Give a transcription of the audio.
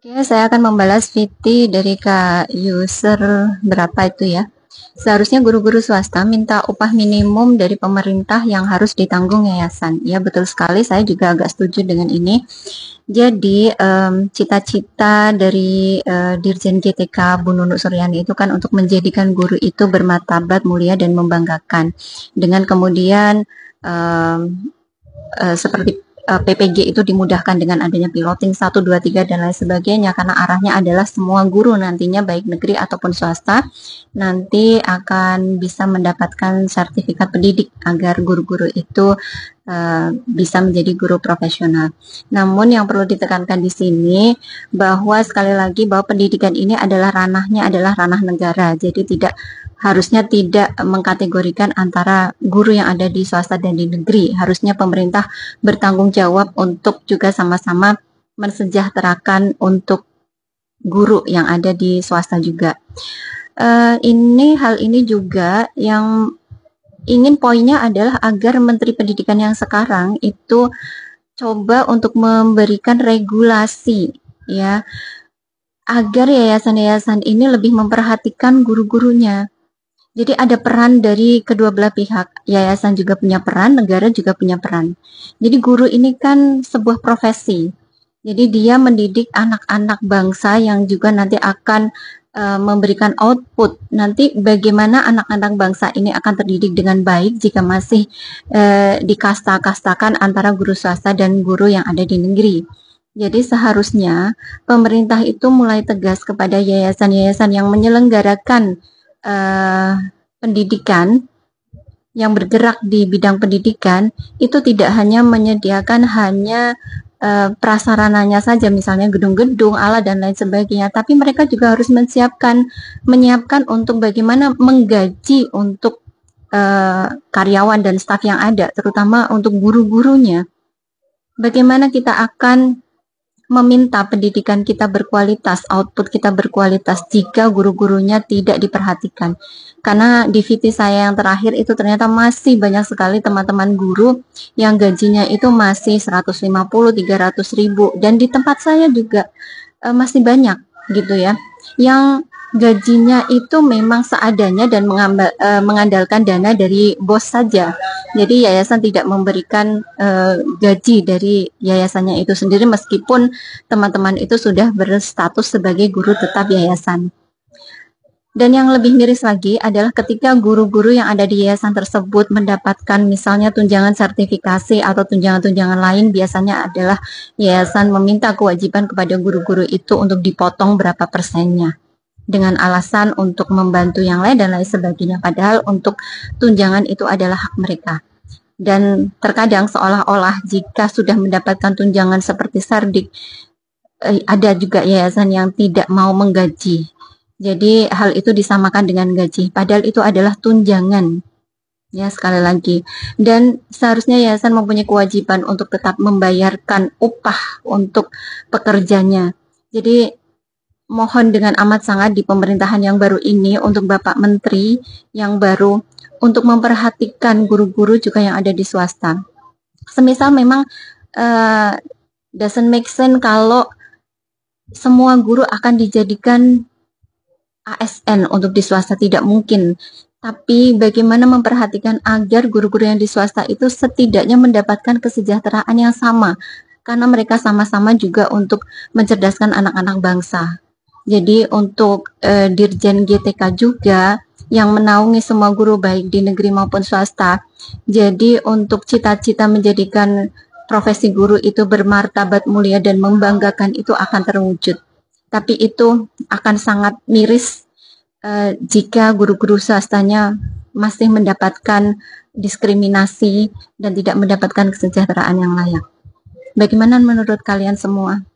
Oke, saya akan membalas VT dari Kak User berapa itu ya. Seharusnya guru-guru swasta minta upah minimum dari pemerintah yang harus ditanggung yayasan. Ya, betul sekali, saya juga agak setuju dengan ini. Jadi, cita-cita dari Dirjen GTK Bu Nunuk Suryani itu kan untuk menjadikan guru itu bermartabat, mulia, dan membanggakan. Dengan kemudian um, seperti PPG itu dimudahkan dengan adanya piloting 1, 2, 3 dan lain sebagainya, karena arahnya adalah semua guru nantinya baik negeri ataupun swasta nanti akan bisa mendapatkan sertifikat pendidik agar guru-guru itu bisa menjadi guru profesional. Namun yang perlu ditekankan di sini bahwa sekali lagi bahwa pendidikan ini adalah ranahnya adalah ranah negara, jadi harusnya tidak mengkategorikan antara guru yang ada di swasta dan di negeri. Harusnya pemerintah bertanggung jawab untuk juga sama-sama mensejahterakan untuk guru yang ada di swasta juga. Hal ini juga yang ingin poinnya adalah agar Menteri Pendidikan yang sekarang itu coba untuk memberikan regulasi ya, agar yayasan-yayasan ini lebih memperhatikan guru-gurunya. Jadi ada peran dari kedua belah pihak. Yayasan juga punya peran, negara juga punya peran. Jadi guru ini kan sebuah profesi. Jadi dia mendidik anak-anak bangsa yang juga nanti akan memberikan output. Nanti bagaimana anak-anak bangsa ini akan terdidik dengan baik jika masih dikasta-kastakan antara guru swasta dan guru yang ada di negeri. Jadi seharusnya pemerintah itu mulai tegas kepada yayasan-yayasan yang menyelenggarakan pendidikan, yang bergerak di bidang pendidikan, itu tidak hanya menyediakan prasarananya saja, misalnya gedung-gedung, alat dan lain sebagainya, tapi mereka juga harus menyiapkan untuk bagaimana menggaji untuk karyawan dan staf yang ada, terutama untuk guru-gurunya. Bagaimana kita akan meminta pendidikan kita berkualitas, output kita berkualitas jika guru-gurunya tidak diperhatikan. Karena di VT saya yang terakhir itu ternyata masih banyak sekali teman-teman guru yang gajinya itu masih 150, 300 ribu. Dan di tempat saya juga masih banyak gitu ya, yang gajinya itu memang seadanya dan mengandalkan dana dari bos saja. Jadi yayasan tidak memberikan gaji dari yayasannya itu sendiri meskipun teman-teman itu sudah berstatus sebagai guru tetap yayasan. Dan yang lebih miris lagi adalah ketika guru-guru yang ada di yayasan tersebut mendapatkan misalnya tunjangan sertifikasi atau tunjangan-tunjangan lain, biasanya adalah yayasan meminta kewajiban kepada guru-guru itu untuk dipotong berapa persennya, dengan alasan untuk membantu yang lain dan lain sebagainya, padahal untuk tunjangan itu adalah hak mereka. Dan terkadang seolah-olah jika sudah mendapatkan tunjangan seperti Sardik, ada juga yayasan yang tidak mau menggaji. Jadi hal itu disamakan dengan gaji, padahal itu adalah tunjangan. Ya, sekali lagi. Dan seharusnya yayasan mempunyai kewajiban untuk tetap membayarkan upah untuk pekerjanya. Jadi mohon dengan amat sangat di pemerintahan yang baru ini untuk Bapak Menteri yang baru untuk memperhatikan guru-guru juga yang ada di swasta. Semisal memang doesn't make sense kalau semua guru akan dijadikan ASN untuk di swasta, tidak mungkin. Tapi bagaimana memperhatikan agar guru-guru yang di swasta itu setidaknya mendapatkan kesejahteraan yang sama, karena mereka sama-sama juga untuk mencerdaskan anak-anak bangsa. Jadi untuk Dirjen GTK juga yang menaungi semua guru baik di negeri maupun swasta. Jadi untuk cita-cita menjadikan profesi guru itu bermartabat, mulia dan membanggakan itu akan terwujud. Tapi itu akan sangat miris jika guru-guru swastanya masih mendapatkan diskriminasi dan tidak mendapatkan kesejahteraan yang layak. Bagaimana menurut kalian semua?